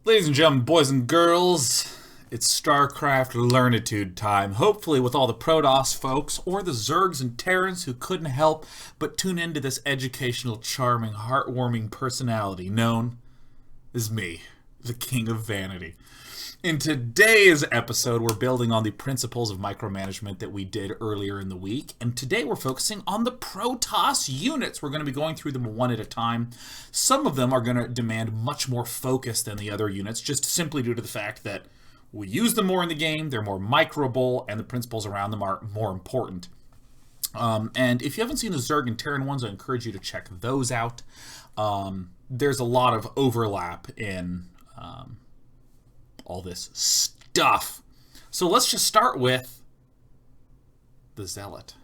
Ladies and gentlemen, boys and girls, it's StarCraft Learnitude time. Hopefully with all the Protoss folks or the Zergs and Terrans who couldn't help but tune into this educational, charming, heartwarming personality known as me, the King of Vanity. In today's episode, we're building on the principles of micromanagement that we did earlier in the week, and today we're focusing on the Protoss units. We're going to be going through them one at a time. Some of them are going to demand much more focus than the other units, just simply due to the fact that we use them more in the game, they're more microable, and the principles around them are more important. And if you haven't seen the Zerg and Terran ones, I encourage you to check those out. There's a lot of overlap in all this stuff. So let's just start with the Zealot.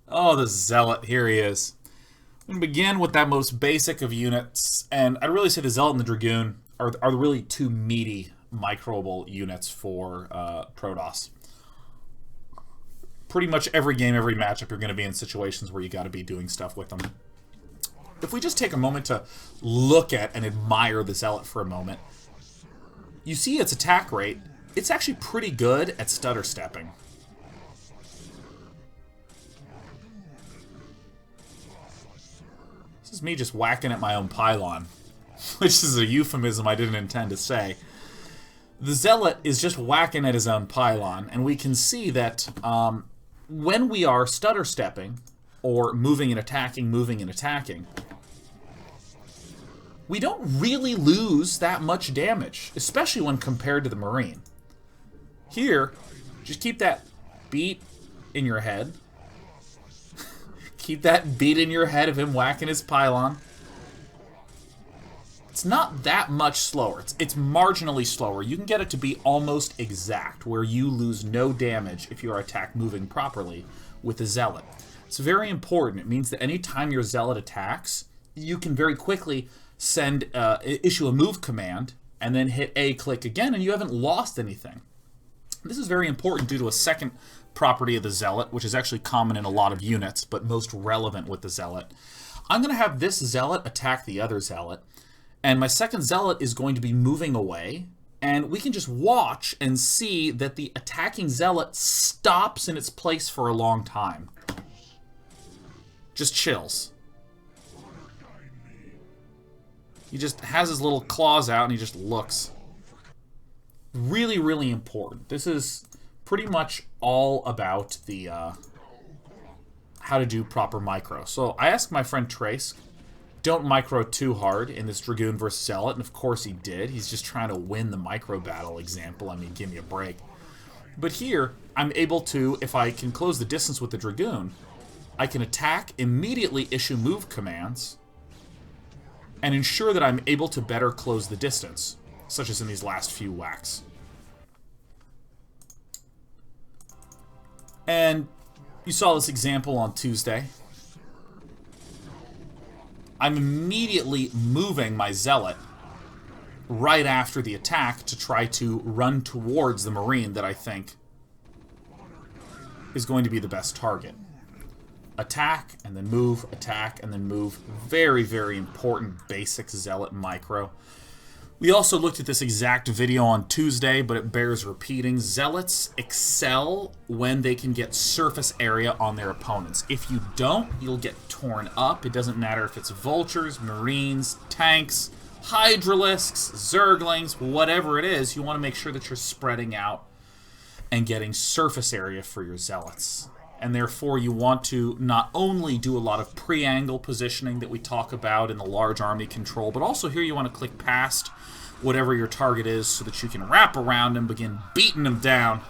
Oh, the Zealot. Here he is. I'm going to begin with that most basic of units, and I'd really say the Zealot and the Dragoon are the really two meaty microable units for Protoss. Pretty much every game, every matchup, you're going to be in situations where you got to be doing stuff with them. If we just take a moment to look at and admire the Zealot for a moment, you see its attack rate. It's actually pretty good at stutter stepping. This is me just whacking at my own pylon, which is a euphemism I didn't intend to say. The Zealot is just whacking at his own pylon, and we can see that when we are stutter stepping, or moving and attacking, we don't really lose that much damage, especially when compared to the Marine. Here, just keep that beat in your head. Keep that beat in your head of him whacking his pylon. It's not that much slower. It's marginally slower. You can get it to be almost exact, where you lose no damage if your attack moving properly with the Zealot. It's very important. It means that any time your Zealot attacks, you can very quickly issue a move command, and then hit A, click again, and you haven't lost anything. This is very important due to a second property of the Zealot, which is actually common in a lot of units, but most relevant with the Zealot. I'm going to have this Zealot attack the other Zealot, and my second Zealot is going to be moving away, and we can just watch and see that the attacking Zealot stops in its place for a long time. Just chills. He just has his little claws out and he just looks. Really, really important. This is pretty much all about the how to do proper micro. So I asked my friend Trace, don't micro too hard in this Dragoon versus Zealot, and of course he did. He's just trying to win the micro battle example. I mean, give me a break. But here, I'm able to, if I can close the distance with the Dragoon, I can attack, immediately issue move commands, and ensure that I'm able to better close the distance, such as in these last few whacks. And you saw this example on Tuesday. I'm immediately moving my Zealot right after the attack to try to run towards the Marine that I think is going to be the best target. Attack, and then move, attack, and then move. Very, very important basic Zealot micro. We also looked at this exact video on Tuesday, but it bears repeating. Zealots excel when they can get surface area on their opponents. If you don't, you'll get torn up. It doesn't matter if it's Vultures, Marines, tanks, Hydralisks, Zerglings, whatever it is, you want to make sure that you're spreading out and getting surface area for your Zealots. And therefore you want to not only do a lot of pre-angle positioning that we talk about in the large army control, but also here you want to click past whatever your target is so that you can wrap around and begin beating them down.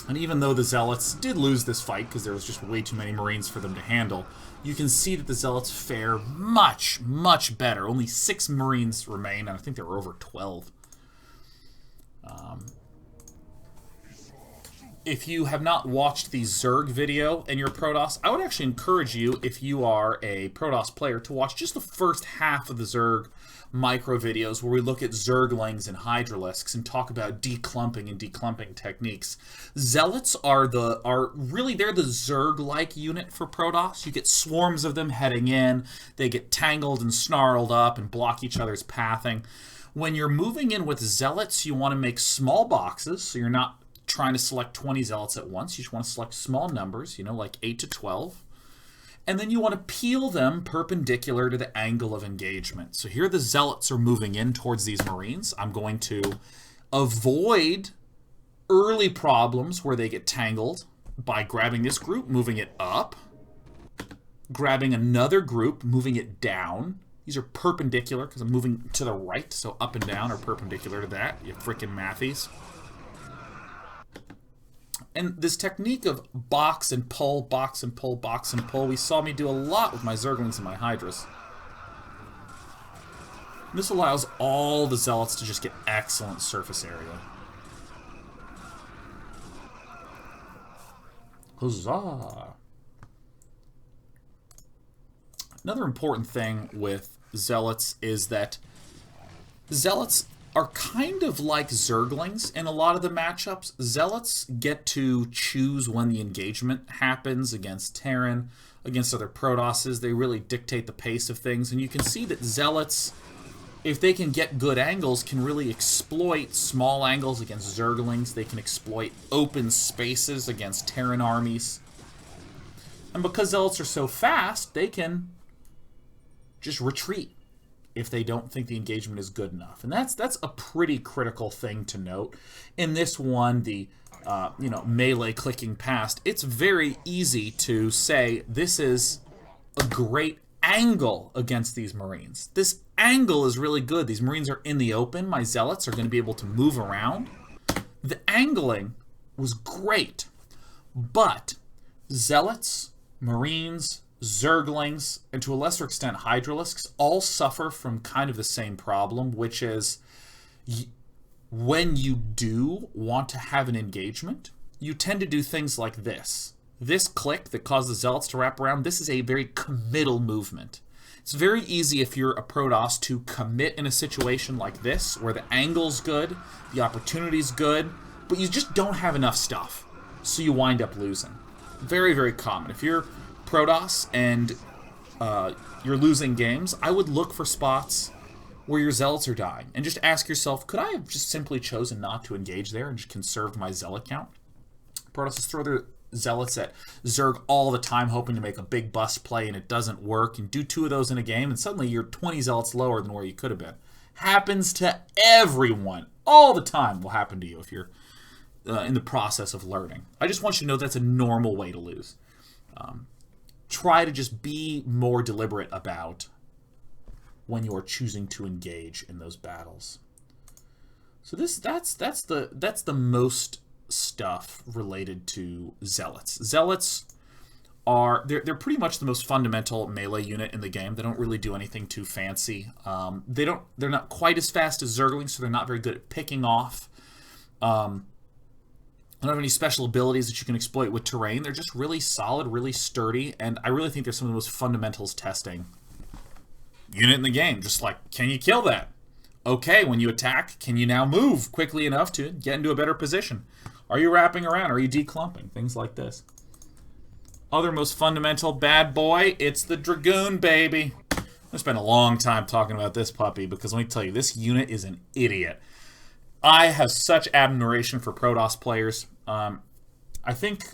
And even though the Zealots did lose this fight because there was just way too many Marines for them to handle, you can see that the Zealots fare much, much better. Only 6 Marines remain, and I think there were over 12. if you have not watched the Zerg video and you're a Protoss, I would actually encourage you, if you are a Protoss player, to watch just the first half of the Zerg micro videos where we look at Zerglings and Hydralisks and talk about declumping and declumping techniques. Zealots are really they're the Zerg-like unit for Protoss. You get swarms of them heading in, they get tangled and snarled up and block each other's pathing. When you're moving in with Zealots, you want to make small boxes, so you're not trying to select 20 Zealots at once. You just want to select small numbers, you know, like 8 to 12. And then you want to peel them perpendicular to the angle of engagement. So here the Zealots are moving in towards these Marines. I'm going to avoid early problems where they get tangled by grabbing this group, moving it up, grabbing another group, moving it down. These are perpendicular because I'm moving to the right, so up and down are perpendicular to that. You frickin' mathies. And this technique of box and pull, box and pull, box and pull, we saw me do a lot with my Zerglings and my Hydras. This allows all the Zealots to just get excellent surface area. Huzzah! Another important thing with Zealots is that Zealots are kind of like Zerglings in a lot of the matchups. Zealots get to choose when the engagement happens against Terran, against other Protosses. They really dictate the pace of things, and you can see that Zealots, if they can get good angles, can really exploit small angles against Zerglings. They can exploit open spaces against Terran armies. And because Zealots are so fast, they can just retreat if they don't think the engagement is good enough. And that's a pretty critical thing to note. In this one, the melee clicking past, it's very easy to say this is a great angle against these Marines. This angle is really good. These Marines are in the open. My Zealots are going to be able to move around. The angling was great, but Zealots, Marines, Zerglings, and to a lesser extent Hydralisks all suffer from kind of the same problem, which is when you do want to have an engagement, you tend to do things like this. This click that causes Zealots to wrap around, this is a very committal movement. It's very easy if you're a Protoss to commit in a situation like this, where the angle's good, the opportunity's good, but you just don't have enough stuff, so you wind up losing. Very, very common. If you're Protoss and you're losing games, I would look for spots where your Zealots are dying and just ask yourself, could I have just simply chosen not to engage there and just conserved my Zealot count? Protosses throw their Zealots at Zerg all the time, hoping to make a big bust play, and it doesn't work, and do 2 of those in a game, and suddenly you're 20 Zealots lower than where you could have been. Happens to everyone. All the time will happen to you if you're in the process of learning. I just want you to know that's a normal way to lose. Try to just be more deliberate about when you're choosing to engage in those battles. So that's the most stuff related to Zealots. Zealots are they're pretty much the most fundamental melee unit in the game. They don't really do anything too fancy. They're not quite as fast as Zerglings, so they're not very good at picking off. They don't have any special abilities that you can exploit with terrain. They're just really solid, really sturdy, and I really think they're some of the most fundamentals testing unit in the game. Just like, can you kill that? Okay, when you attack, can you now move quickly enough to get into a better position? Are you wrapping around? Are you declumping? Things like this. Other most fundamental bad boy, it's the Dragoon, baby. I spent a long time talking about this puppy because let me tell you, this unit is an idiot. I have such admiration for Protoss players. I think,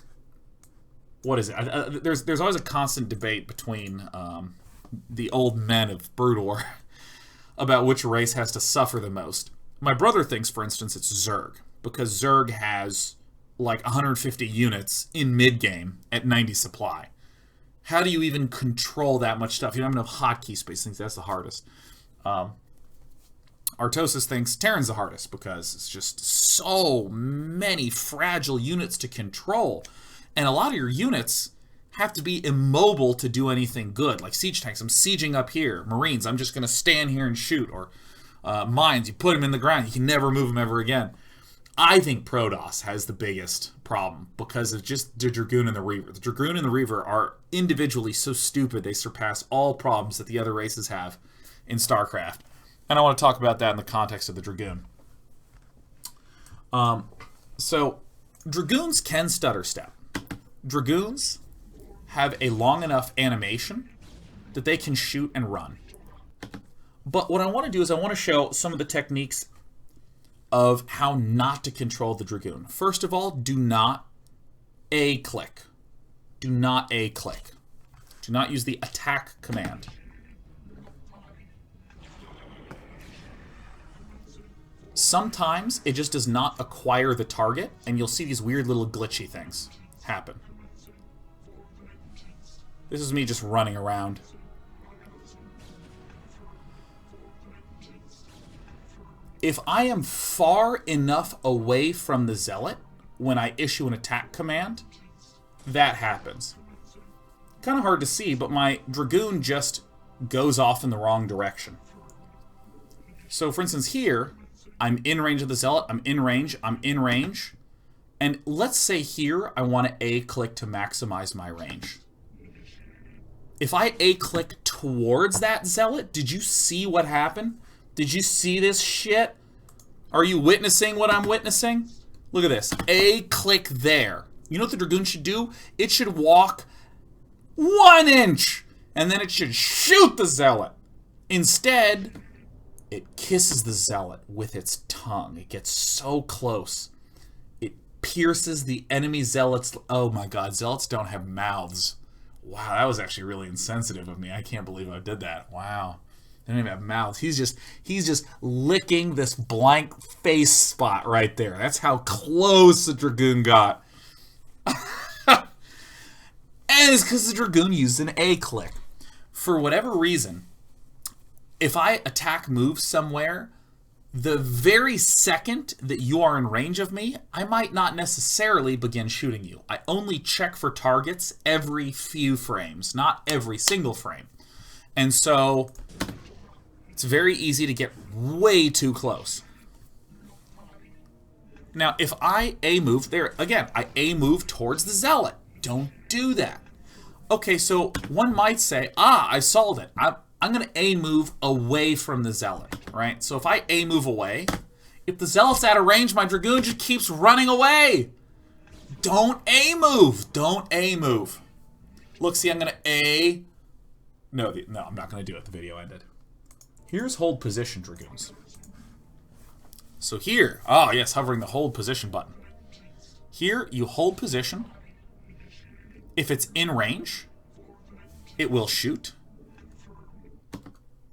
what is it? There's always a constant debate between the old men of Brood War about which race has to suffer the most. My brother thinks, for instance, it's Zerg, because Zerg has like 150 units in mid-game at 90 supply. How do you even control that much stuff? You don't have enough hotkey space. I think that's the hardest. Artosis thinks Terran's the hardest because it's just so many fragile units to control. And a lot of your units have to be immobile to do anything good. Like siege tanks, I'm sieging up here. Marines, I'm just going to stand here and shoot. Or mines, you put them in the ground. You can never move them ever again. I think Protoss has the biggest problem because of just the Dragoon and the Reaver. The Dragoon and the Reaver are individually so stupid they surpass all problems that the other races have in StarCraft. And I want to talk about that in the context of the Dragoon. So, Dragoons can stutter step. Dragoons have a long enough animation that they can shoot and run. But what I want to do is I want to show some of the techniques of how not to control the Dragoon. First of all, do not A-click. Do not A-click. Do not use the attack command. Sometimes it just does not acquire the target, and you'll see these weird little glitchy things happen. This is me just running around. If I am far enough away from the Zealot when I issue an attack command, that happens. Kind of hard to see, but my Dragoon just goes off in the wrong direction. So, for instance, here, I'm in range of the Zealot, I'm in range, and let's say here I want to A-click to maximize my range. If I A-click towards that Zealot, did you see what happened? Did you see this shit? Are you witnessing what I'm witnessing? Look at this. A-click there. You know what the Dragoon should do? It should walk 1 inch, and then it should shoot the Zealot. Instead, it kisses the Zealot with its tongue. It gets so close. It pierces the enemy Zealots. Oh my god, Zealots don't have mouths. Wow, that was actually really insensitive of me. I can't believe I did that. Wow. They don't even have mouths. He's just licking this blank face spot right there. That's how close the Dragoon got. And it's because the Dragoon used an A-click. For whatever reason, if I attack move somewhere, the very second that you are in range of me, I might not necessarily begin shooting you. I only check for targets every few frames, not every single frame. And so it's very easy to get way too close. Now, if I A-move, there again, I A-move towards the Zealot. Don't do that. Okay, so one might say, I solved it. I'm going to A-move away from the Zealot, right? So if I A-move away, if the Zealot's out of range, my Dragoon just keeps running away. Don't A-move. Don't A-move. Look, see, I'm going to A... No, I'm not going to do it. The video ended. Here's hold position, Dragoons. So here, yes, hovering the hold position button. Here, you hold position. If it's in range, it will shoot.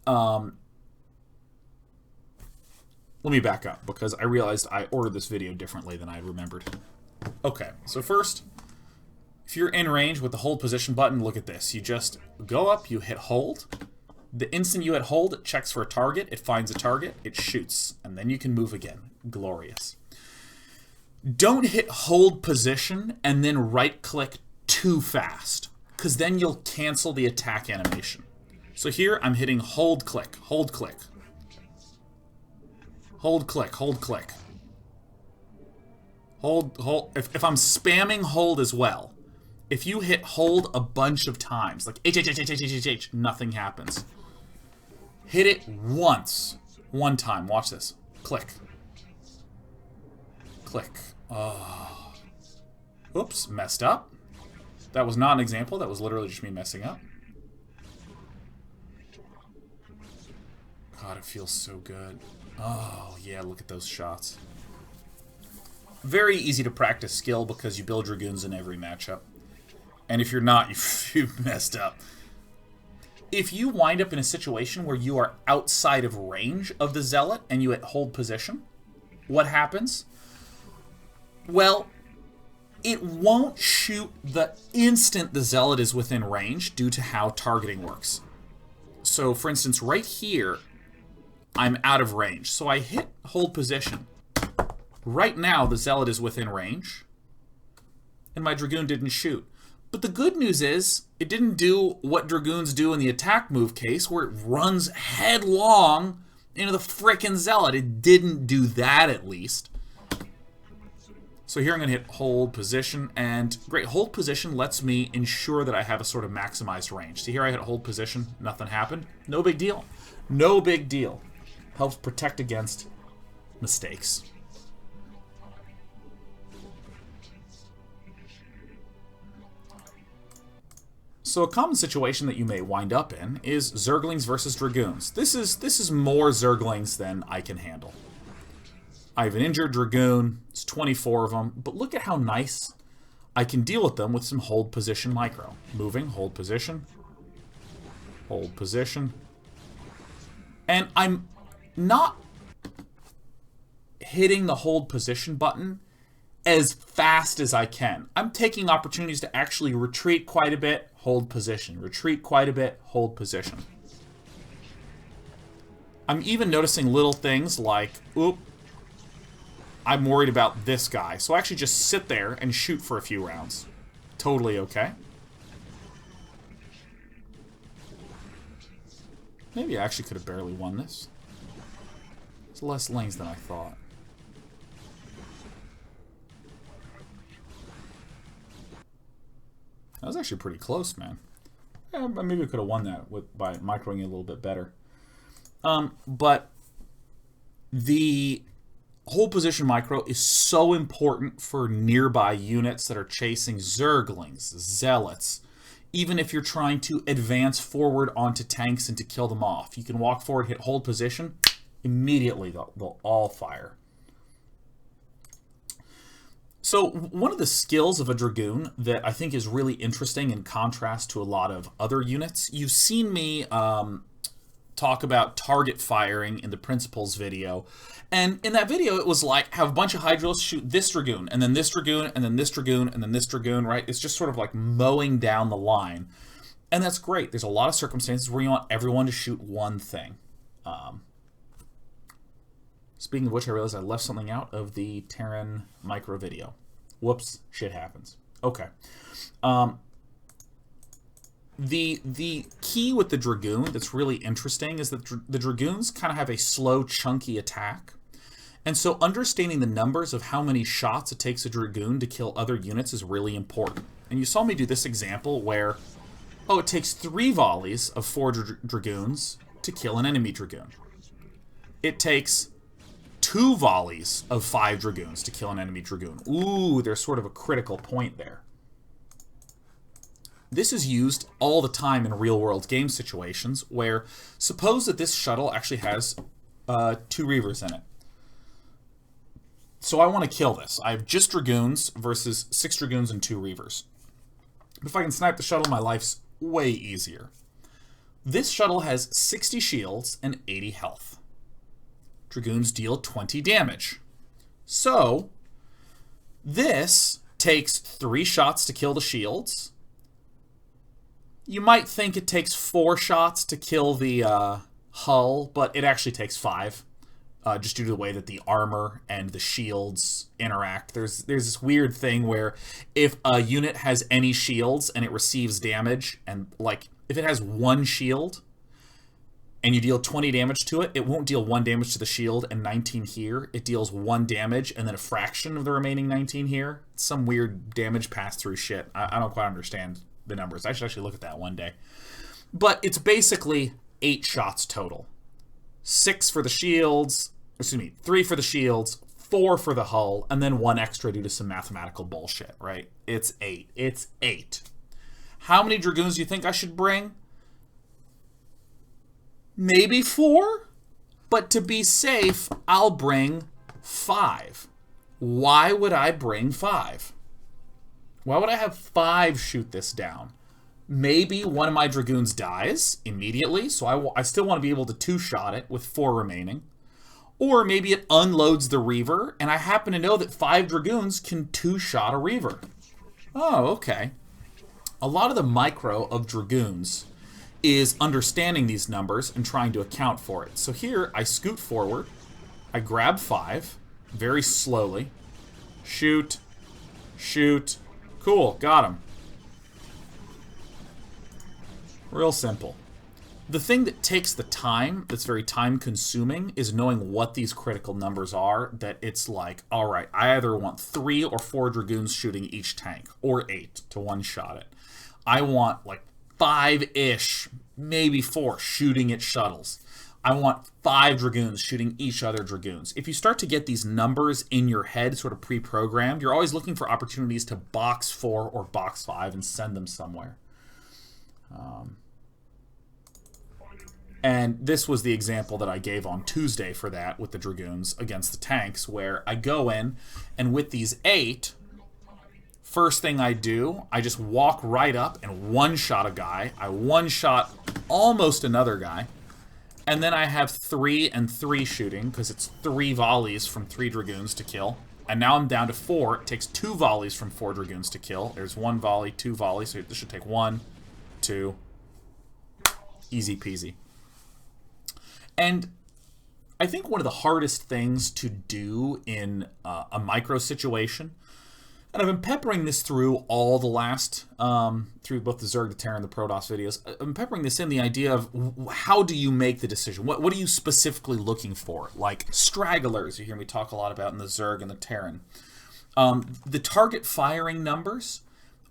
Let me back up, because I realized I ordered this video differently than I remembered. Okay, so first, if you're in range with the hold position button, look at this. You just go up, you hit hold. The instant you hit hold, it checks for a target, it finds a target, it shoots, and then you can move again. Glorious. Don't hit hold position and then right-click too fast, because then you'll cancel the attack animation. So here, I'm hitting hold click, hold click. Hold click, hold click. Hold. If I'm spamming hold as well, if you hit hold a bunch of times, like H, nothing happens. Hit it once. One time. Watch this. Click. Click. Oh. Oops, messed up. That was not an example. That was literally just me messing up. God, it feels so good. Oh, yeah, look at those shots. Very easy to practice skill because you build Dragoons in every matchup. And if you're not, you've messed up. If you wind up in a situation where you are outside of range of the Zealot and you hit hold position, what happens? Well, it won't shoot the instant the Zealot is within range due to how targeting works. So, for instance, right here, I'm out of range. So I hit hold position. Right now, the Zealot is within range, and my Dragoon didn't shoot. But the good news is, it didn't do what Dragoons do in the attack move case, where it runs headlong into the frickin' Zealot. It didn't do that, at least. So here I'm going to hit hold position, and great, hold position lets me ensure that I have a sort of maximized range. See here I hit hold position, nothing happened. No big deal. No big deal. Helps protect against mistakes. So a common situation that you may wind up in is Zerglings versus Dragoons. This is more Zerglings than I can handle. I have an injured Dragoon, it's 24 of them, but look at how nice I can deal with them with some hold position micro. Moving, hold position, and I'm not hitting the hold position button as fast as I can. I'm taking opportunities to actually retreat quite a bit, hold position, retreat quite a bit, hold position. I'm even noticing little things like, oop, I'm worried about this guy. So I actually just sit there and shoot for a few rounds. Totally okay. Maybe I actually could have barely won this. It's less lanes than I thought. That was actually pretty close, man. Yeah, maybe we could have won that by microing it a little bit better. But the hold position micro is so important for nearby units that are chasing Zerglings, Zealots. Even if you're trying to advance forward onto tanks and to kill them off. You can walk forward, hit hold position, immediately they'll all fire. So one of the skills of a Dragoon that I think is really interesting in contrast to a lot of other units, you've seen me talk about target firing in the Principles video. And in that video, it was like, have a bunch of Hydros shoot this Dragoon, and then this Dragoon, and then this Dragoon, and then this Dragoon, right? It's just sort of like mowing down the line. And that's great. There's a lot of circumstances where you want everyone to shoot one thing. Speaking of which, I realized I left something out of the Terran micro video. Whoops, shit happens. Okay. The key with the Dragoon that's really interesting is that the Dragoons kind of have a slow, chunky attack. And so understanding the numbers of how many shots it takes a Dragoon to kill other units is really important. And you saw me do this example where, oh, it takes 3 volleys of 4 Dragoons to kill an enemy Dragoon. It takes 2 volleys of 5 Dragoons to kill an enemy Dragoon. Ooh, there's sort of a critical point there. This is used all the time in real-world game situations where, suppose that this shuttle actually has 2 Reavers in it. So I want to kill this. I have just Dragoons versus 6 Dragoons and 2 Reavers. But if I can snipe the shuttle, my life's way easier. This shuttle has 60 shields and 80 health. Dragoons deal 20 damage. So, this takes 3 shots to kill the shields. You might think it takes 4 shots to kill the hull, but it actually takes 5. Just due to the way that the armor and the shields interact. There's this weird thing where if a unit has any shields and it receives damage, and like if it has 1 shield and you deal 20 damage to it, it won't deal 1 damage to the shield and 19 here. It deals 1 damage and then a fraction of the remaining 19 here. It's some weird damage pass-through shit. I don't quite understand the numbers. I should actually look at that one day. But it's basically 8 shots total. 6 for the shields, 3 for the shields, 4 for the hull, and then 1 extra due to some mathematical bullshit, right? It's 8. It's 8. How many Dragoons do you think I should bring? Maybe 4? But to be safe, I'll bring 5. Why would I bring 5? Why would I have 5 shoot this down? Maybe one of my Dragoons dies immediately, so I still want to be able to 2-shot it with 4 remaining. Or maybe it unloads the Reaver, and I happen to know that 5 Dragoons can 2-shot a Reaver. Oh, okay. A lot of the micro of Dragoons is understanding these numbers and trying to account for it. So here, I scoot forward, I grab 5, very slowly, shoot, shoot, cool, got him. Real simple. The thing that takes the time, that's very time consuming, is knowing what these critical numbers are. That it's like, all right, I either want 3 or 4 Dragoons shooting each tank, or 8 to one-shot it. I want like 5-ish, maybe 4 shooting at shuttles. I want 5 Dragoons shooting each other Dragoons. If you start to get these numbers in your head sort of pre-programmed, you're always looking for opportunities to box 4 or box 5 and send them somewhere. And this was the example that I gave on Tuesday for that with the Dragoons against the tanks, where I go in, and with these 8, first thing I do, I just walk right up and one-shot a guy. I one-shot almost another guy. And then I have 3 and 3 shooting, because it's 3 volleys from 3 Dragoons to kill. And now I'm down to 4. It takes 2 volleys from 4 Dragoons to kill. There's 1 volley, 2 volleys, so this should take 1, 2. Easy peasy. And I think one of the hardest things to do in a micro situation, and I've been peppering this through all the last, through both the Zerg, the Terran, and the Protoss videos, I'm peppering this in the idea of how do you make the decision? What are you specifically looking for? Like stragglers, you hear me talk a lot about in the Zerg and the Terran. The target firing numbers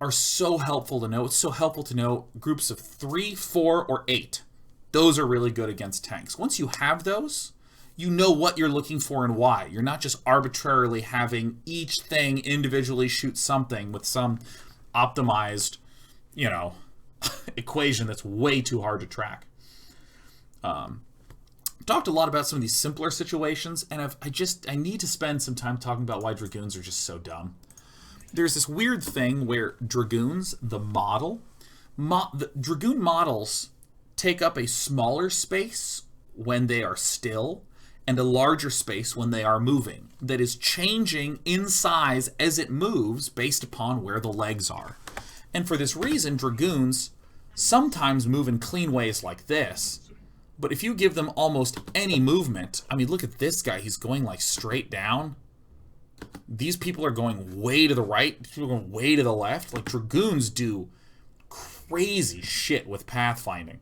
are so helpful to know. It's so helpful to know groups of 3, 4, or 8. Those are really good against tanks. Once you have those, you know what you're looking for and why. You're not just arbitrarily having each thing individually shoot something with some optimized, you know, equation that's way too hard to track. Talked a lot about some of these simpler situations, and I need to spend some time talking about why Dragoons are just so dumb. There's this weird thing where Dragoons, the model, the Dragoon models take up a smaller space when they are still and a larger space when they are moving, that is changing in size as it moves based upon where the legs are. And for this reason, Dragoons sometimes move in clean ways like this, but if you give them almost any movement, I mean, look at this guy, he's going like straight down. These people are going way to the right, people are going way to the left. Like, Dragoons do crazy shit with pathfinding.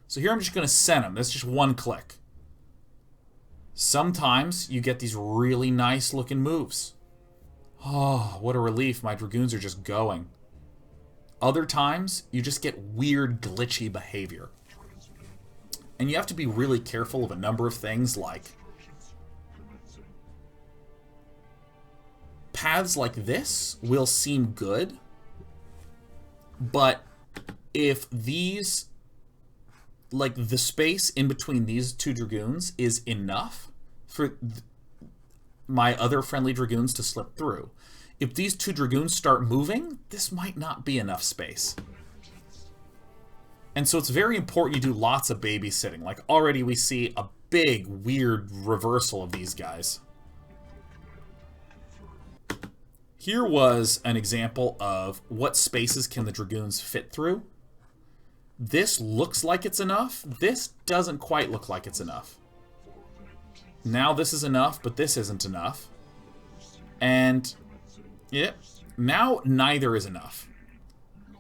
So here I'm just going to send them. That's just one click. Sometimes you get these really nice looking moves. Oh, what a relief. My Dragoons are just going. Other times, you just get weird, glitchy behavior. And you have to be really careful of a number of things, like paths like this will seem good, but if these, like the space in between these 2 Dragoons is enough for my other friendly Dragoons to slip through. If these 2 Dragoons start moving, this might not be enough space. And so it's very important you do lots of babysitting. Like, already we see a big, weird reversal of these guys. Here was an example of what spaces can the Dragoons fit through. This looks like it's enough. This doesn't quite look like it's enough. Now this is enough, but this isn't enough. And, yeah, now neither is enough.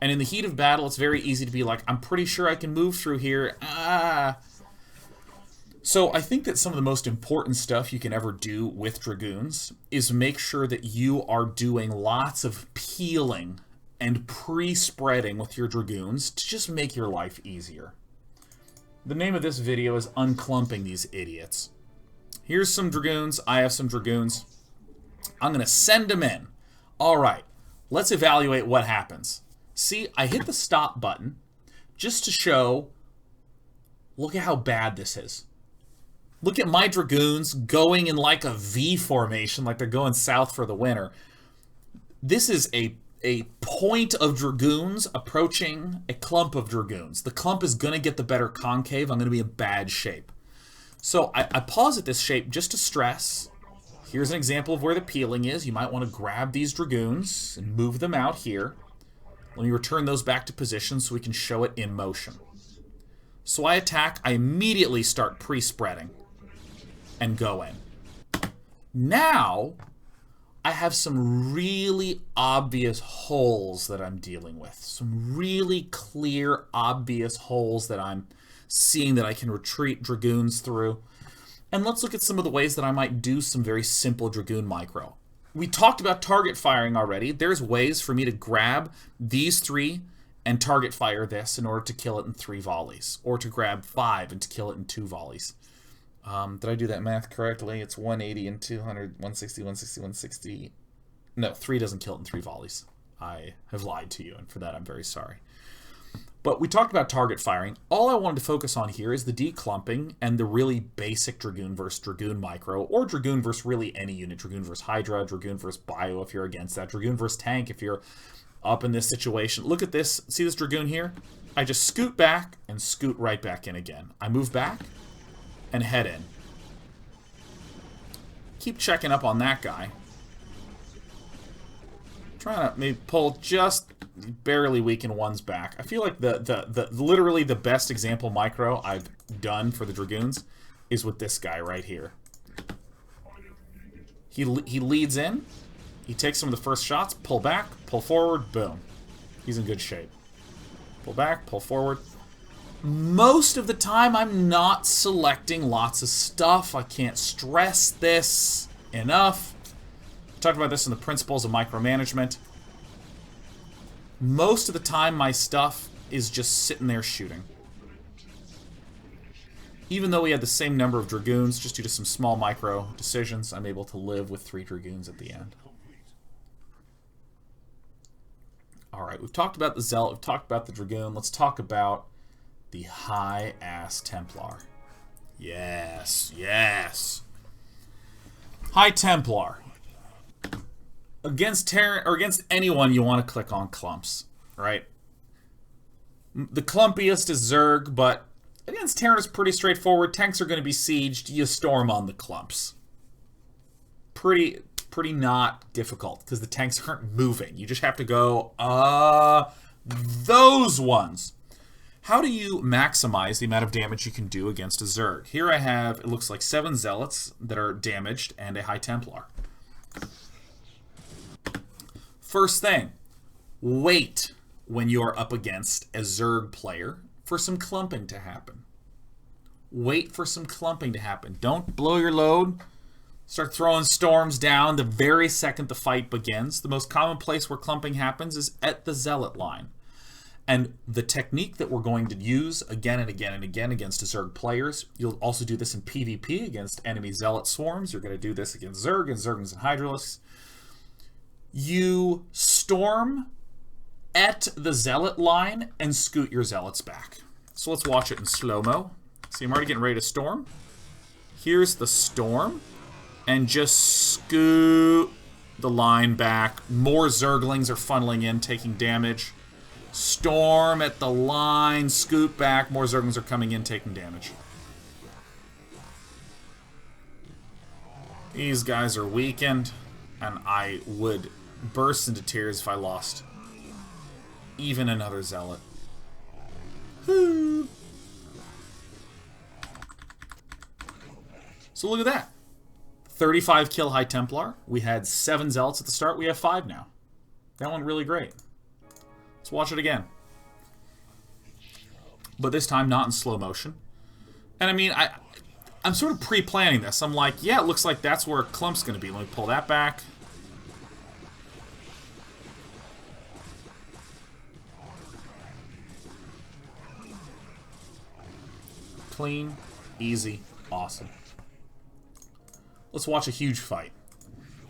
And in the heat of battle, it's very easy to be like, I'm pretty sure I can move through here. So I think that some of the most important stuff you can ever do with Dragoons is make sure that you are doing lots of peeling and pre-spreading with your Dragoons to just make your life easier. The name of this video is Unclumping These Idiots. Here's some Dragoons. I have some Dragoons. I'm going to send them in. All right, let's evaluate what happens. See, I hit the stop button just to show, look at how bad this is. Look at my Dragoons going in like a V formation, like they're going south for the winter. This is a point of Dragoons approaching a clump of Dragoons. The clump is going to get the better concave. I'm going to be in bad shape. So I pause at this shape just to stress. Here's an example of where the peeling is. You might want to grab these Dragoons and move them out here. Let me return those back to position so we can show it in motion. So I attack. I immediately start pre-spreading and go in. Now, I have some really obvious holes that I'm dealing with. Some really clear, obvious holes that I'm seeing that I can retreat Dragoons through. And let's look at some of the ways that I might do some very simple Dragoon micro. We talked about target firing already. There's ways for me to grab these 3 and target fire this in order to kill it in 3 volleys. Or to grab 5 and to kill it in 2 volleys. Did I do that math correctly? It's 180 and 200, 160, 160, 160. No, 3 doesn't kill it in 3 volleys. I have lied to you, and for that I'm very sorry. But we talked about target firing. All I wanted to focus on here is the declumping and the really basic Dragoon versus Dragoon micro, or Dragoon versus really any unit. Dragoon versus Hydra, Dragoon versus Bio if you're against that, Dragoon versus Tank if you're up in this situation. Look at this. See this Dragoon here? I just scoot back and scoot right back in again. I move back and head in. Keep checking up on that guy. Trying to maybe pull just barely weaken one's back. I feel like the literally the best example micro I've done for the Dragoons is with this guy right here. He leads in, he takes some of the first shots, pull back, pull forward, boom. He's in good shape. Pull back, pull forward. Most of the time I'm not selecting lots of stuff. I can't stress this enough. I talked about this in the principles of micromanagement. Most of the time, my stuff is just sitting there shooting. Even though we had the same number of Dragoons, just due to some small micro decisions, I'm able to live with 3 Dragoons at the end. Alright, we've talked about the Zealot, we've talked about the Dragoon. Let's talk about the high-ass Templar. Yes, yes. High Templar. Against anyone, you want to click on clumps, right? The clumpiest is Zerg, but against Terran is pretty straightforward. Tanks are going to be sieged. You storm on the clumps. Pretty not difficult, because the tanks aren't moving. You just have to go, those ones. How do you maximize the amount of damage you can do against a Zerg? Here I have, it looks like 7 Zealots that are damaged and a High Templar. First thing, wait when you're up against a Zerg player for some clumping to happen. Wait for some clumping to happen. Don't blow your load. Start throwing storms down the very second the fight begins. The most common place where clumping happens is at the Zealot line. And the technique that we're going to use again and again and again against Zerg players, you'll also do this in PvP against enemy Zealot swarms. You're going to do this against Zerg and Zergans and Hydralisks. You storm at the Zealot line and scoot your Zealots back. So let's watch it in slow-mo. See, I'm already getting ready to storm. Here's the storm. And just scoot the line back. More Zerglings are funneling in, taking damage. Storm at the line, scoot back. More Zerglings are coming in, taking damage. These guys are weakened, and I would burst into tears if I lost even another Zealot. Woo. So look at that. 35 kill High Templar. We had 7 Zealots at the start. We have 5 now. That went really great. Let's watch it again. But this time not in slow motion. And I mean, I'm sort of pre-planning this. I'm like, yeah, it looks like that's where Clump's going to be. Let me pull that back. Clean, easy, awesome. Let's watch a huge fight.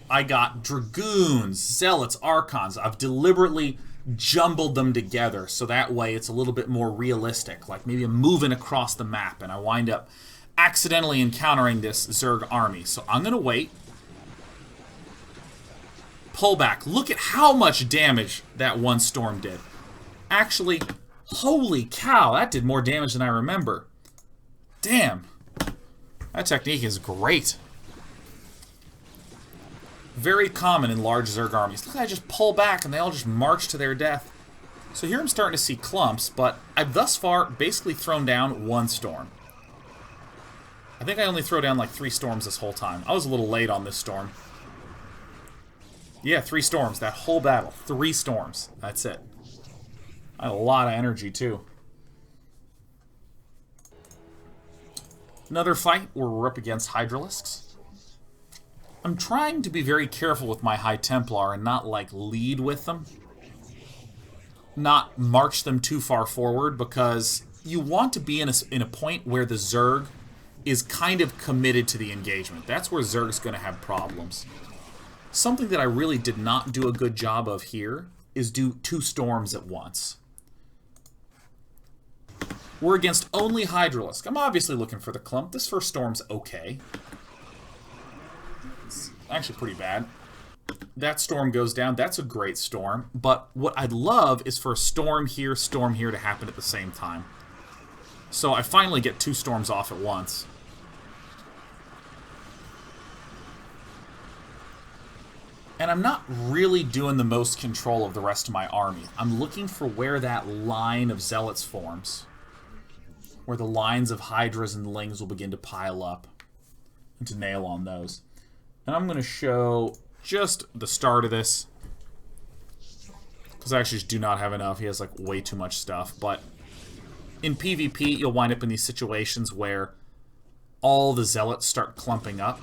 I got Dragoons, Zealots, Archons. I've deliberately jumbled them together so that way it's a little bit more realistic. Like maybe I'm moving across the map and I wind up accidentally encountering this Zerg army. So I'm going to wait. Pull back. Look at how much damage that one storm did. Actually, holy cow, that did more damage than I remember. Damn. That technique is great. Very common in large Zerg armies. Look, I just pull back and they all just march to their death. So here I'm starting to see clumps, but I've thus far basically thrown down 1 storm. I think I only throw down like 3 storms this whole time. I was a little late on this storm. Yeah, 3 storms. That whole battle. 3 storms. That's it. I had a lot of energy too. Another fight where we're up against Hydralisks. I'm trying to be very careful with my High Templar and not, like, lead with them. Not march them too far forward, because you want to be in a point where the Zerg is kind of committed to the engagement. That's where Zerg's going to have problems. Something that I really did not do a good job of here is do 2 storms at once. We're against only Hydralisk. I'm obviously looking for the clump. This first storm's okay. It's actually pretty bad. That storm goes down. That's a great storm. But what I'd love is for a storm here to happen at the same time. So I finally get 2 storms off at once. And I'm not really doing the most control of the rest of my army. I'm looking for where that line of Zealots forms. Where the lines of Hydras and Lings will begin to pile up. And to nail on those. And I'm going to show just the start of this. Because I actually just do not have enough. He has like way too much stuff. But in PvP, you'll wind up in these situations where all the Zealots start clumping up.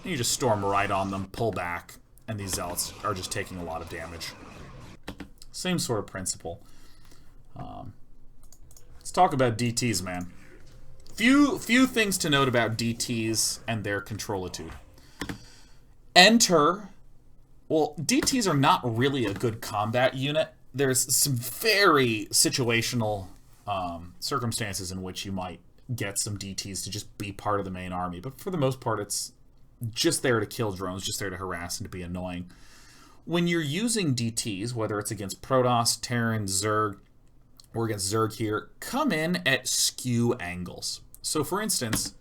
And you just storm right on them, pull back. And these Zealots are just taking a lot of damage. Same sort of principle. Let's talk about DTs, man. Few things to note about DTs and their controlitude. Enter. Well, DTs are not really a good combat unit. There's some very situational circumstances in which you might get some DTs to just be part of the main army. But for the most part, it's just there to kill drones, just there to harass and to be annoying. When you're using DTs, whether it's against Protoss, Terran, Zerg, or against Zerg here, come in at skew angles. So for instance,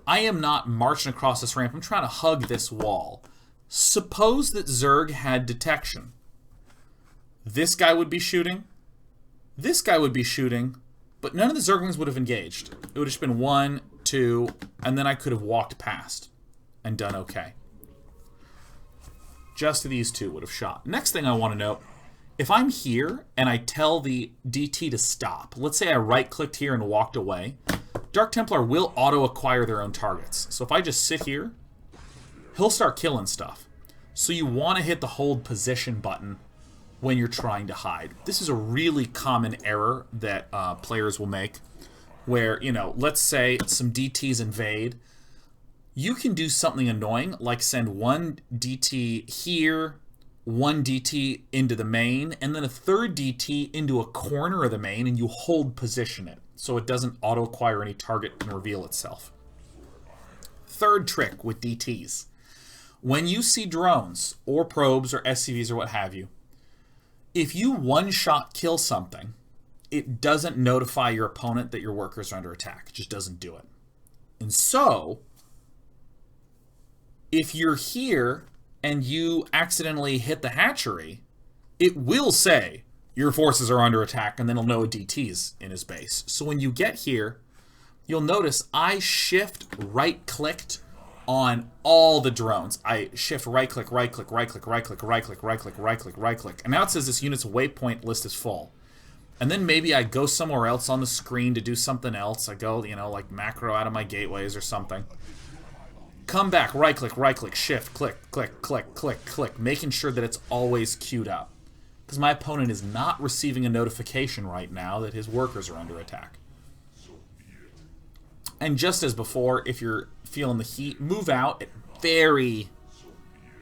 I am not marching across this ramp. I'm trying to hug this wall. Suppose that Zerg had detection. This guy would be shooting. This guy would be shooting. But none of the Zerglings would have engaged. It would have just been 1, 2, and then I could have walked past and done okay. Just these 2 would have shot. Next thing I want to note, if I'm here and I tell the DT to stop, let's say I right-clicked here and walked away, Dark Templar will auto-acquire their own targets. So if I just sit here, he'll start killing stuff. So you want to hit the hold position button when you're trying to hide. This is a really common error that players will make, where, you know, let's say some DTs invade. You can do something annoying, like send 1 DT here, 1 DT into the main, and then a 3rd DT into a corner of the main, and you hold position it, so it doesn't auto-acquire any target and reveal itself. Third trick with DTs. When you see drones, or probes, or SCVs, or what have you, if you one-shot kill something, it doesn't notify your opponent that your workers are under attack. It just doesn't do it. And so, if you're here and you accidentally hit the hatchery, it will say your forces are under attack, and then it'll know a DT's in his base. So when you get here, you'll notice I shift right-clicked on all the drones. I shift right-click, right-click, right-click, right-click, right-click, right-click, right-click, right-click. And now it says this unit's waypoint list is full. And then maybe I go somewhere else on the screen to do something else. I go, you know, like macro out of my gateways or something. Come back, right-click, shift, click, click, click, click, click, making sure that it's always queued up. Because my opponent is not receiving a notification right now that his workers are under attack. And just as before, if you're feeling the heat, move out at very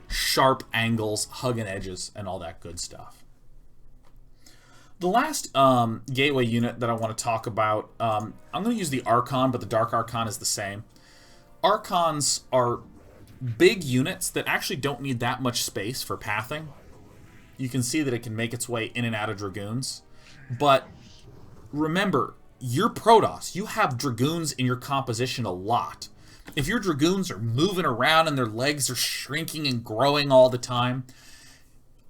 sharp angles, hugging edges, and all that good stuff. The last gateway unit that I want to talk about, I'm going to use the Archon, but the Dark Archon is the same. Archons are big units that actually don't need that much space for pathing. You can see that it can make its way in and out of Dragoons. But remember, you're Protoss. You have Dragoons in your composition a lot. If your Dragoons are moving around and their legs are shrinking and growing all the time,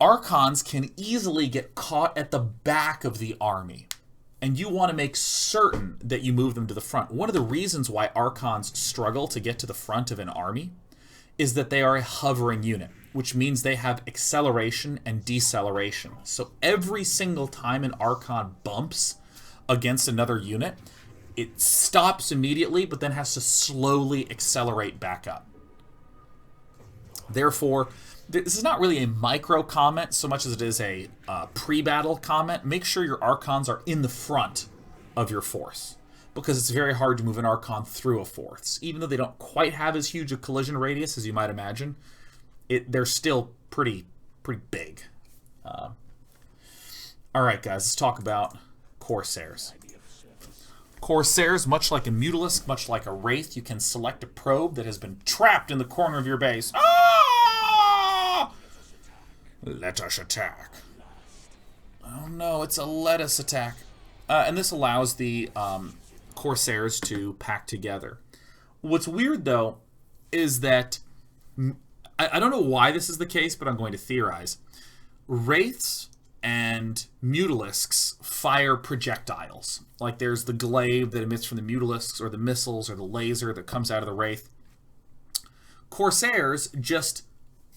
Archons can easily get caught at the back of the army. And you want to make certain that you move them to the front. One of the reasons why Archons struggle to get to the front of an army is that they are a hovering unit, which means they have acceleration and deceleration. So every single time an Archon bumps against another unit, it stops immediately, but then has to slowly accelerate back up. Therefore, this is not really a micro comment so much as it is a pre-battle comment. Make sure your Archons are in the front of your force, because it's very hard to move an Archon through a force. Even though they don't quite have as huge a collision radius as you might imagine, they're still pretty big. Alright guys, let's talk about Corsairs. Corsairs, much like a Mutalisk, much like a Wraith, you can select a probe that has been trapped in the corner of your base. Ah! Let us attack. Oh no, it's a let us attack. And this allows the Corsairs to pack together. What's weird, though, is that... I don't know why this is the case, but I'm going to theorize. Wraiths and Mutalisks fire projectiles. Like there's the glaive that emits from the Mutalisks, or the missiles, or the laser that comes out of the Wraith. Corsairs just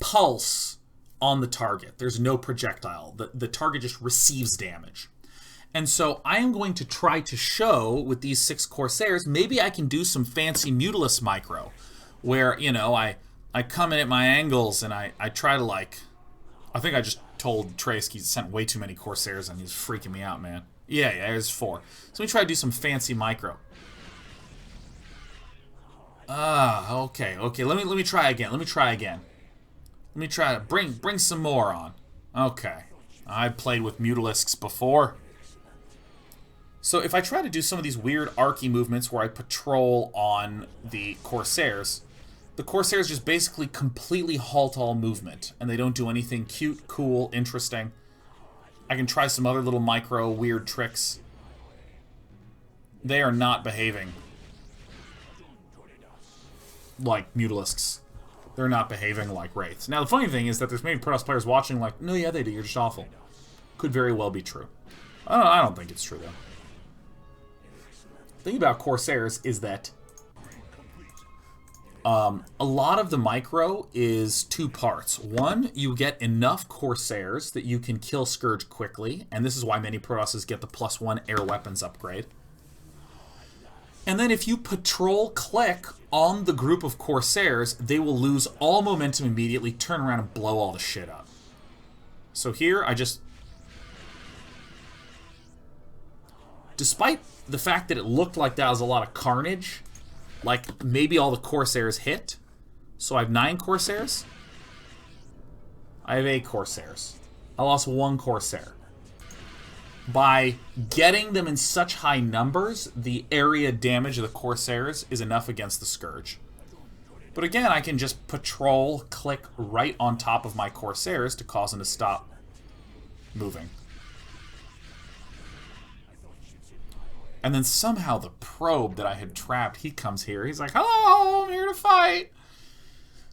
pulse on the target. There's no projectile. The target just receives damage. And so I am going to try to show with these 6 Corsairs, maybe I can do some fancy Mutalisk micro, where, you know, I come in at my angles and I try to, like... I think I just told Trace he sent way too many Corsairs and he's freaking me out, man. Yeah, there's 4. So let me try to do some fancy micro. Okay. Let me try again. Let me try to bring some more on. Okay. I've played with Mutalisks before. So if I try to do some of these weird archy movements where I patrol on the Corsairs just basically completely halt all movement, and they don't do anything cute, cool, interesting. I can try some other little micro weird tricks. They are not behaving like Mutalisks. They're not behaving like Wraiths. Now, the funny thing is that there's maybe Protoss players watching like, no, yeah, they do, you're just awful. Could very well be true. I don't think it's true, though. The thing about Corsairs is that a lot of the micro is 2 parts. One, you get enough Corsairs that you can kill Scourge quickly, and this is why many Protosses get the +1 air weapons upgrade. And then if you patrol click on the group of Corsairs, they will lose all momentum immediately, turn around and blow all the shit up. So here, I just... Despite the fact that it looked like that was a lot of carnage, like maybe all the Corsairs hit. So I have 9 Corsairs. I have 8 Corsairs. I lost 1 Corsair. By getting them in such high numbers, the area damage of the Corsairs is enough against the Scourge. But again, I can just patrol, click right on top of my Corsairs to cause them to stop moving. And then somehow the probe that I had trapped, he comes here. He's like, hello, I'm here to fight.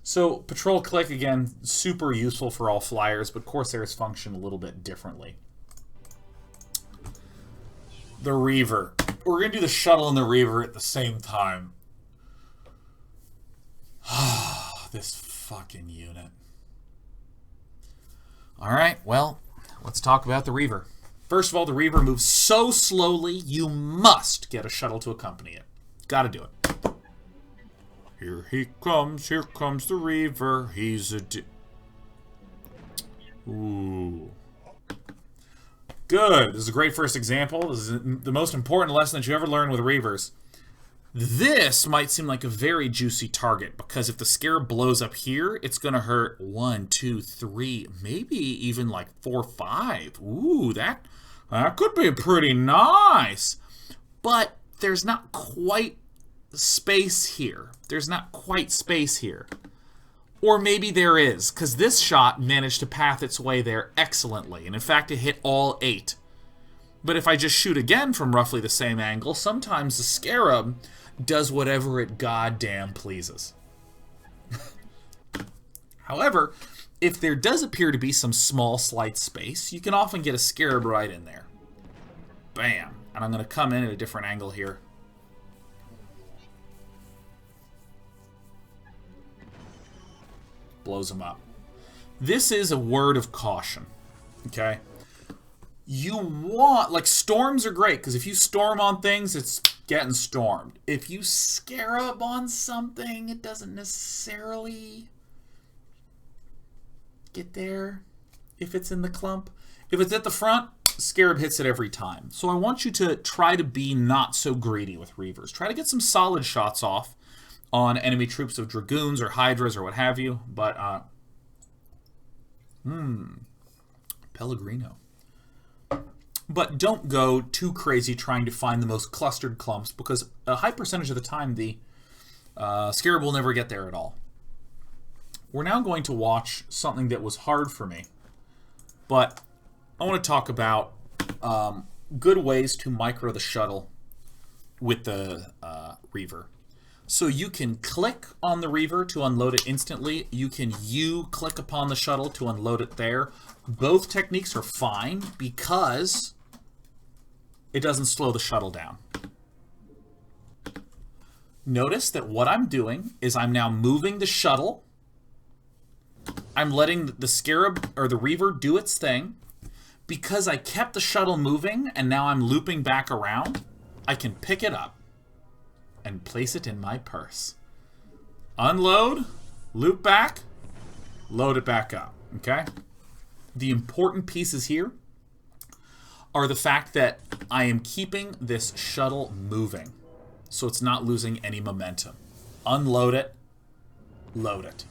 So patrol click, again, super useful for all flyers, but Corsairs function a little bit differently. The Reaver. We're going to do the shuttle and the Reaver at the same time. This fucking unit. Alright, well, let's talk about the Reaver. First of all, the Reaver moves so slowly, you must get a shuttle to accompany it. Gotta do it. Here comes the Reaver. He's a Ooh. Good. This is a great first example. This is the most important lesson that you ever learned with Reavers. This might seem like a very juicy target, because if the Scarab blows up here, it's going to hurt 1, 2, 3, maybe even like 4, 5. Ooh, that could be pretty nice. But there's not quite space here. Or maybe there is, because this shot managed to path its way there excellently, and in fact it hit all 8. But if I just shoot again from roughly the same angle, sometimes the Scarab does whatever it goddamn pleases. However, if there does appear to be some small slight space, you can often get a Scarab right in there. Bam. And I'm going to come in at a different angle here. Blows them up. This is a word of caution, okay? You want, like, storms are great, because if you storm on things, it's getting stormed. If you scarab on something, it doesn't necessarily get there if it's in the clump. If it's at the front, scarab hits it every time. So I want you to try to be not so greedy with Reavers. Try to get some solid shots off on enemy troops of Dragoons or Hydras or what have you. But, Pellegrino. But don't go too crazy trying to find the most clustered clumps, because a high percentage of the time the scarab will never get there at all. We're now going to watch something that was hard for me, but I want to talk about good ways to micro the shuttle with the Reaver. So you can click on the Reaver to unload it instantly. You can click upon the shuttle to unload it there. Both techniques are fine because it doesn't slow the shuttle down. Notice that what I'm doing is I'm now moving the shuttle. I'm letting the scarab or the Reaver do its thing. Because I kept the shuttle moving and now I'm looping back around, I can pick it up and place it in my purse. Unload, loop back, load it back up, okay? The important pieces here are the fact that I am keeping this shuttle moving, so it's not losing any momentum. Unload it, load it.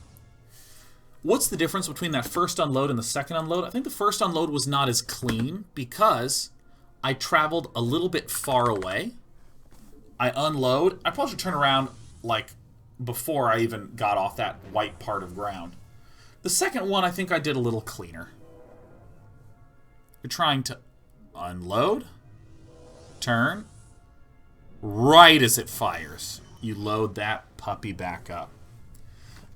What's the difference between that first unload and the second unload? I think the first unload was not as clean because I traveled a little bit far away. I unload. I probably should turn around like before I even got off that white part of ground. The second one I think I did a little cleaner. You're trying to unload, turn, right as it fires. You load that puppy back up.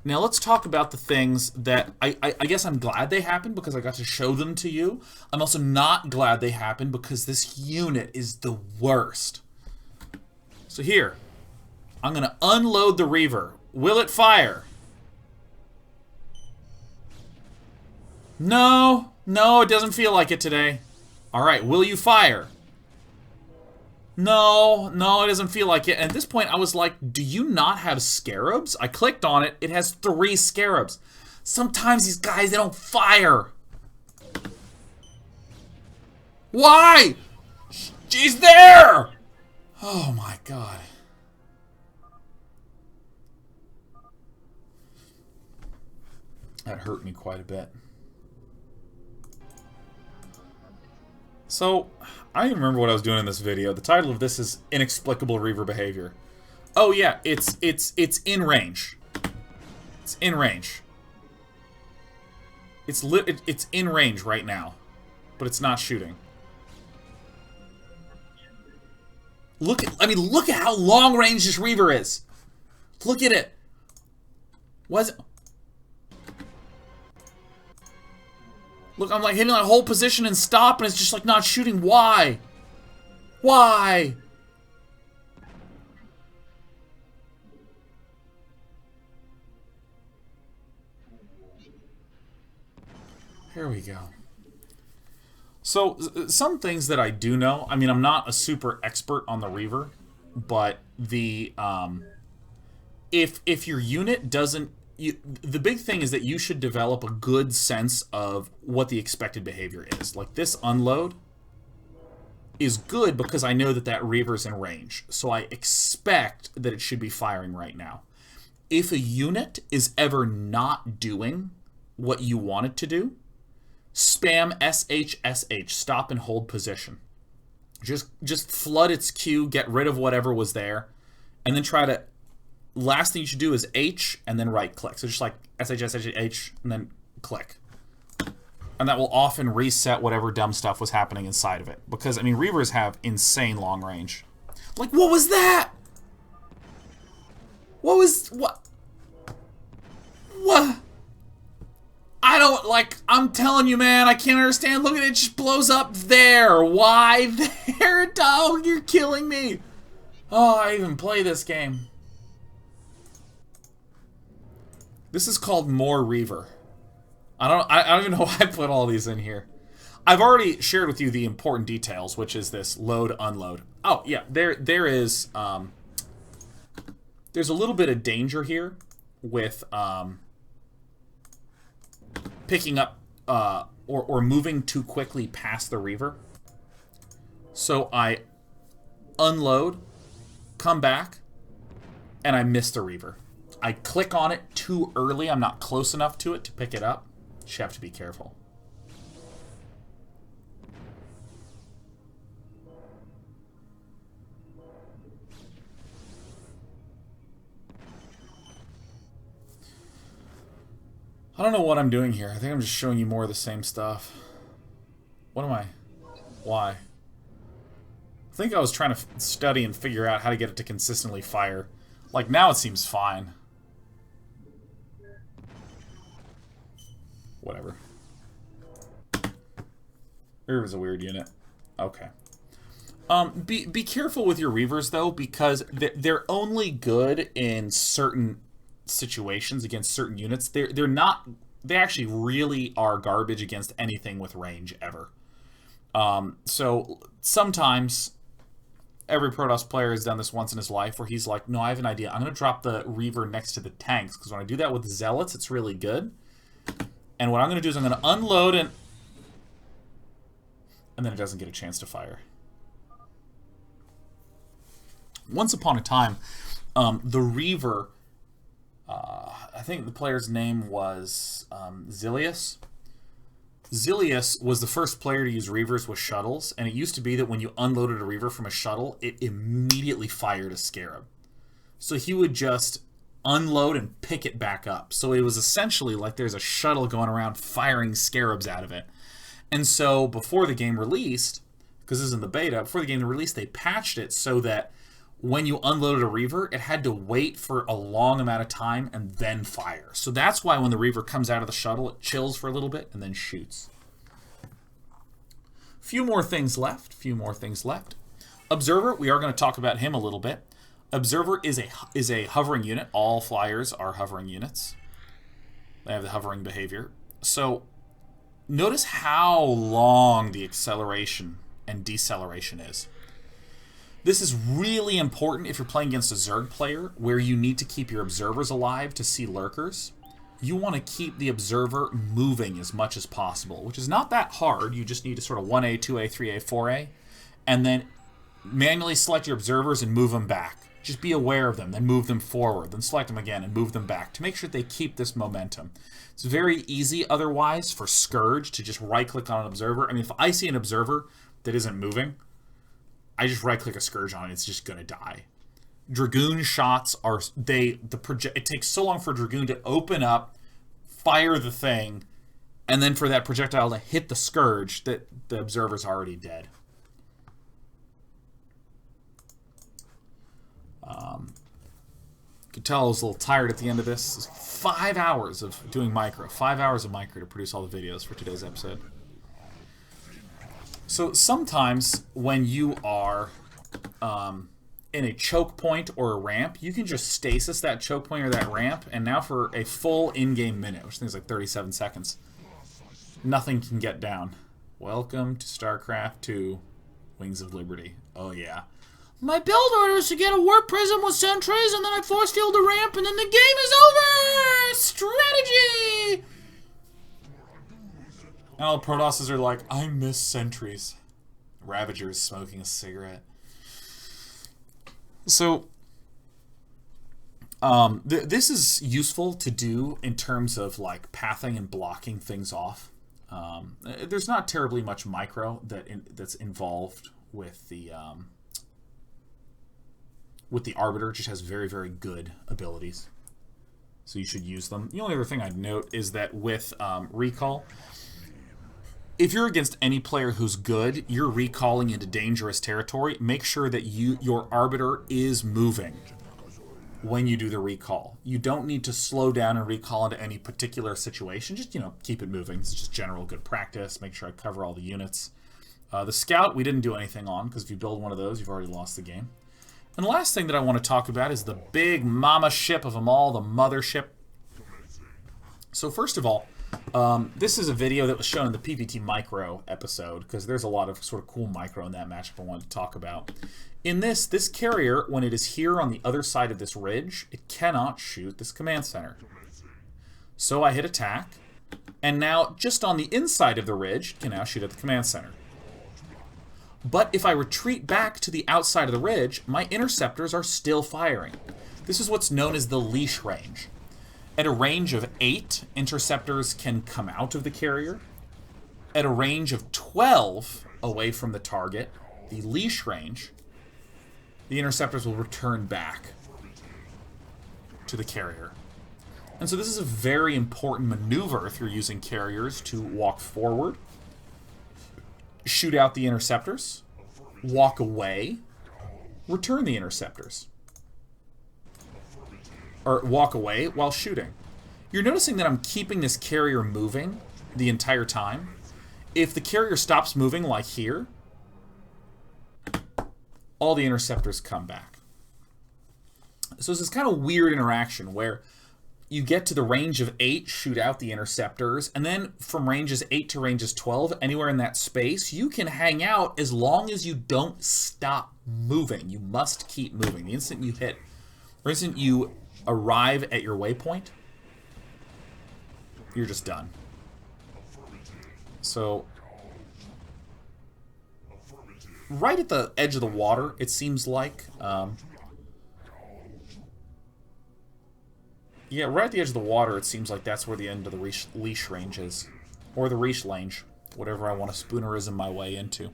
Now let's talk about the things that I guess I'm glad they happened because I got to show them to you. I'm also not glad they happened because this unit is the worst. So here, I'm going to unload the Reaver. Will it fire? No, it doesn't feel like it today. All right, will you fire? No, it doesn't feel like it. And at this point, I was like, do you not have scarabs? I clicked on it. It has 3 scarabs. Sometimes these guys, they don't fire. Why? She's there! Oh my god. That hurt me quite a bit. So, I don't even remember what I was doing in this video. The title of this is Inexplicable Reaver Behavior. Oh yeah, it's in range. It's in range. It's in range right now, but it's not shooting. Look at how long range this Reaver is. Look at it. Was it? Look, I'm like hitting that whole position and stop, and it's just like not shooting. Why? Why? Here we go. So, some things that I do know, I mean, I'm not a super expert on the Reaver, but the, if your unit doesn't, the big thing is that you should develop a good sense of what the expected behavior is. Like, this unload is good because I know that that Reaver's in range, so I expect that it should be firing right now. If a unit is ever not doing what you want it to do, spam SHSH, stop and hold position. Just flood its queue, get rid of whatever was there, and then try to... Last thing you should do is H and then right click. So just like SHSH and then click. And that will often reset whatever dumb stuff was happening inside of it. Because, I mean, Reavers have insane long range. Like, what was that? What? I don't, like, I'm telling you, man, I can't understand. Look at it, it just blows up there. Why there, dog? You're killing me. Oh, I even play this game. This is called More Reaver. I don't even know why I put all these in here. I've already shared with you the important details, which is this load, unload. Oh, yeah, there is, there's a little bit of danger here with picking up or moving too quickly past the Reaver. So I unload, come back, and I miss the Reaver. I click on it too early. I'm not close enough to it to pick it up. You have to be careful. I don't know what I'm doing here. I think I'm just showing you more of the same stuff. What am I? Why? I think I was trying to study and figure out how to get it to consistently fire. Like, now it seems fine. Whatever. Reaver's a weird unit. Okay. Be careful with your Reavers, though, because they're only good in certain situations against certain units. They're not. They actually really are garbage against anything with range ever. So sometimes every Protoss player has done this once in his life where he's like, no, I have an idea. I'm going to drop the Reaver next to the tanks because when I do that with the Zealots, it's really good. And what I'm going to do is I'm going to unload and then it doesn't get a chance to fire. Once upon a time, the Reaver, I think the player's name was Zealot. Zealot was the first player to use Reavers with shuttles, and it used to be that when you unloaded a Reaver from a shuttle, it immediately fired a Scarab. So he would just unload and pick it back up. So it was essentially like there's a shuttle going around firing Scarabs out of it. And so before the game released, because this is in the beta, before the game released, they patched it so that when you unloaded a Reaver, it had to wait for a long amount of time and then fire. So that's why when the Reaver comes out of the shuttle, it chills for a little bit and then shoots. Few more things left. Observer, we are going to talk about him a little bit. Observer is a hovering unit. All flyers are hovering units. They have the hovering behavior. So notice how long the acceleration and deceleration is. This is really important if you're playing against a Zerg player where you need to keep your observers alive to see lurkers. You want to keep the observer moving as much as possible, which is not that hard. You just need to sort of 1A, 2A, 3A, 4A, and then manually select your observers and move them back. Just be aware of them, then move them forward, then select them again and move them back to make sure they keep this momentum. It's very easy otherwise for Scourge to just right-click on an observer. I mean, if I see an observer that isn't moving, I just right-click a Scourge on it, it's just going to die. Dragoon shots are... it takes so long for Dragoon to open up, fire the thing, and then for that projectile to hit the Scourge that the observer's already dead. You can tell I was a little tired at the end of this. It was 5 hours of doing micro. 5 hours of micro to produce all the videos for today's episode. So sometimes when you are in a choke point or a ramp, you can just stasis that choke point or that ramp, and now for a full in-game minute, which I think is like 37 seconds, nothing can get down. Welcome to StarCraft 2 Wings of Liberty. Oh yeah. My build order is to get a warp prism with sentries, and then I force field a ramp, and then the game is over! Strategy! All the Protosses are like, I miss sentries. Ravager is smoking a cigarette. So, this is useful to do in terms of like pathing and blocking things off. There's not terribly much micro that's involved with the Arbiter. It just has very, very good abilities. So you should use them. The only other thing I'd note is that with recall, if you're against any player who's good, you're recalling into dangerous territory, make sure that your Arbiter is moving when you do the recall. You don't need to slow down and recall into any particular situation. Just, keep it moving. It's just general good practice. Make sure I cover all the units. The Scout, we didn't do anything on, because if you build one of those, you've already lost the game. And the last thing that I want to talk about is the big mama ship of them all, the mothership. So first of all, This is a video that was shown in the PvT Micro episode, because there's a lot of sort of cool micro in that matchup I wanted to talk about. In this carrier, when it is here on the other side of this ridge, it cannot shoot this command center. So I hit attack, and now just on the inside of the ridge, it can now shoot at the command center. But if I retreat back to the outside of the ridge, my interceptors are still firing. This is what's known as the leash range. At a range of 8, interceptors can come out of the carrier. At a range of 12 away from the target, the leash range, the interceptors will return back to the carrier. And so this is a very important maneuver if you're using carriers to walk forward, shoot out the interceptors, walk away, return the interceptors. Or walk away while shooting. You're noticing that I'm keeping this carrier moving the entire time. If the carrier stops moving, like here, all the interceptors come back. So it's this kind of weird interaction where you get to the range of 8, shoot out the interceptors, and then from ranges 8 to ranges 12, anywhere in that space, you can hang out as long as you don't stop moving. You must keep moving. The instant you hit, or instant you arrive at your waypoint, you're just done. So, right at the edge of the water, it seems like, yeah, right at the edge of the water, it seems like that's where the end of the leash range is. Or the leash range, whatever I want to spoonerism my way into.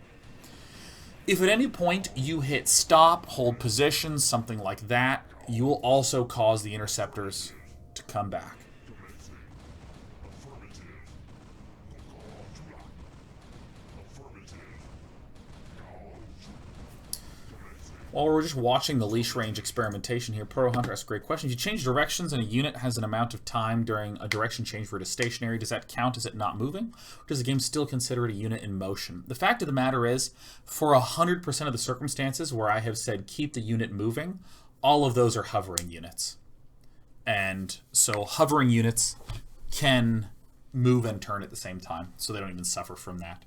If at any point you hit stop, hold position, something like that, you will also cause the interceptors to come back. While we're just watching the leash range experimentation here, Pro Hunter asks a great question. If you change directions and a unit has an amount of time during a direction change where it is stationary, does that count as it not moving? Or does the game still consider it a unit in motion? The fact of the matter is, for 100% of the circumstances where I have said keep the unit moving, all of those are hovering units. And so hovering units can move and turn at the same time, so they don't even suffer from that.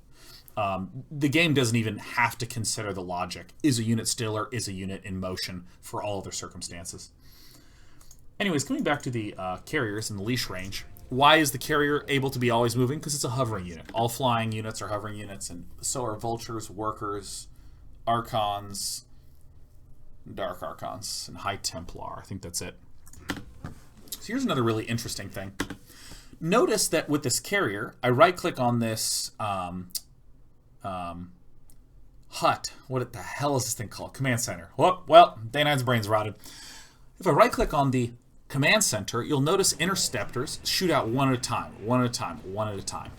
The game doesn't even have to consider the logic. Is a unit still or is a unit in motion for all other circumstances? Anyways, coming back to the carriers and the leash range, why is the carrier able to be always moving? Because it's a hovering unit. All flying units are hovering units, and so are vultures, workers, archons, dark archons, and high Templar. I think that's it. So here's another really interesting thing. Notice that with this carrier, I right-click on this hut. What the hell is this thing called? Command center. Well, Day9's brain's rotted. If I right-click on the command center, you'll notice interceptors shoot out one at a time, one at a time, one at a time.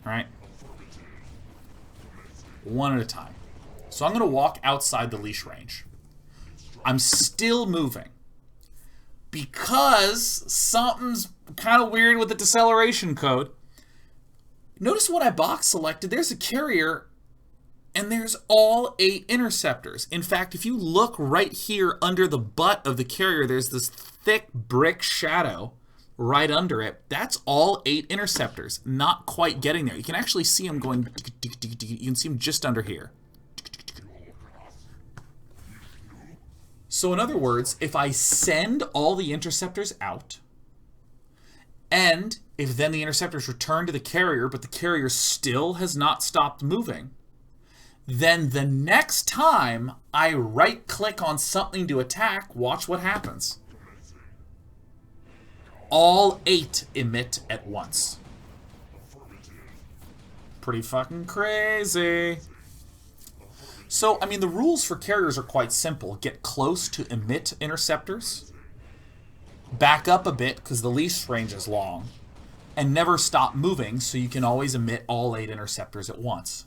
All right? One at a time. So I'm going to walk outside the leash range. I'm still moving. Because something's kind of weird with the deceleration code. Notice when I box selected, there's a carrier and there's all 8 interceptors. In fact, if you look right here under the butt of the carrier, there's this thick brick shadow right under it. That's all 8 interceptors, not quite getting there. You can actually see them going, you can see them just under here. So in other words, if I send all the interceptors out, and if then the interceptors return to the carrier, but the carrier still has not stopped moving, then the next time I right-click on something to attack, watch what happens. All 8 emit at once. Pretty fucking crazy. So, I mean, the rules for carriers are quite simple. Get close to emit interceptors. Back up a bit, because the leash range is long. And never stop moving, so you can always emit all 8 interceptors at once.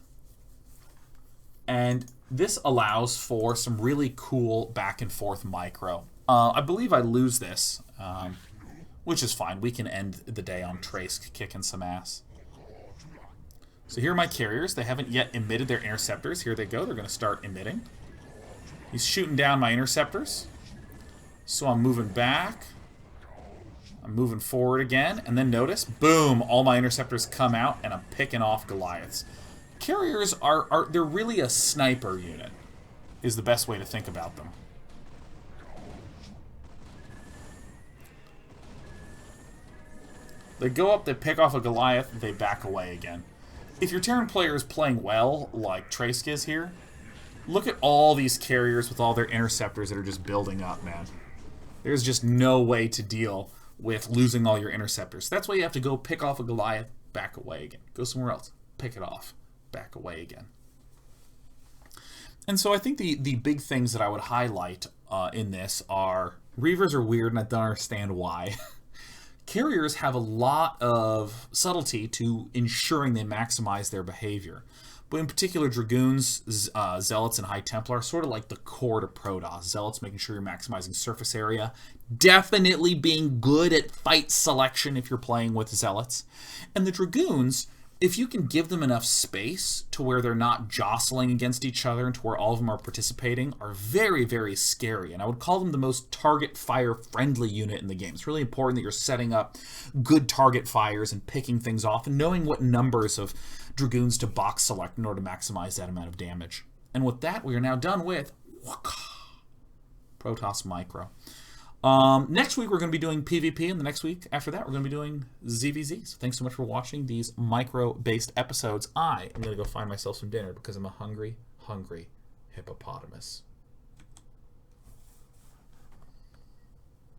And this allows for some really cool back and forth micro. I believe I lose this, which is fine. We can end the day on Trace kicking some ass. So here are my carriers. They haven't yet emitted their interceptors. Here they go. They're going to start emitting. He's shooting down my interceptors. So I'm moving back. I'm moving forward again, and then notice, boom, all my interceptors come out, and I'm picking off Goliaths. Carriers they're really a sniper unit, is the best way to think about them. They go up, they pick off a Goliath, they back away again. If your Terran player is playing well, like Trask is here, look at all these carriers with all their interceptors that are just building up, man. There's just no way to deal with losing all your interceptors. That's why you have to go pick off a Goliath, back away again. Go somewhere else, pick it off, back away again. And so I think the big things that I would highlight in this are Reavers are weird, and I don't understand why. Carriers have a lot of subtlety to ensuring they maximize their behavior. But in particular, Dragoons, Zealots, and High Templar are sort of like the core to Protoss. Zealots making sure you're maximizing surface area. Definitely being good at fight selection if you're playing with Zealots. And the Dragoons, if you can give them enough space to where they're not jostling against each other and to where all of them are participating, are very, very scary. And I would call them the most target fire friendly unit in the game. It's really important that you're setting up good target fires and picking things off and knowing what numbers of Dragoons to box select in order to maximize that amount of damage. And with that, we are now done with Protoss Micro. Next week, we're going to be doing PvP, and the next week after that, we're going to be doing ZVZ. So thanks so much for watching these micro-based episodes. I am going to go find myself some dinner because I'm a hungry, hungry hippopotamus.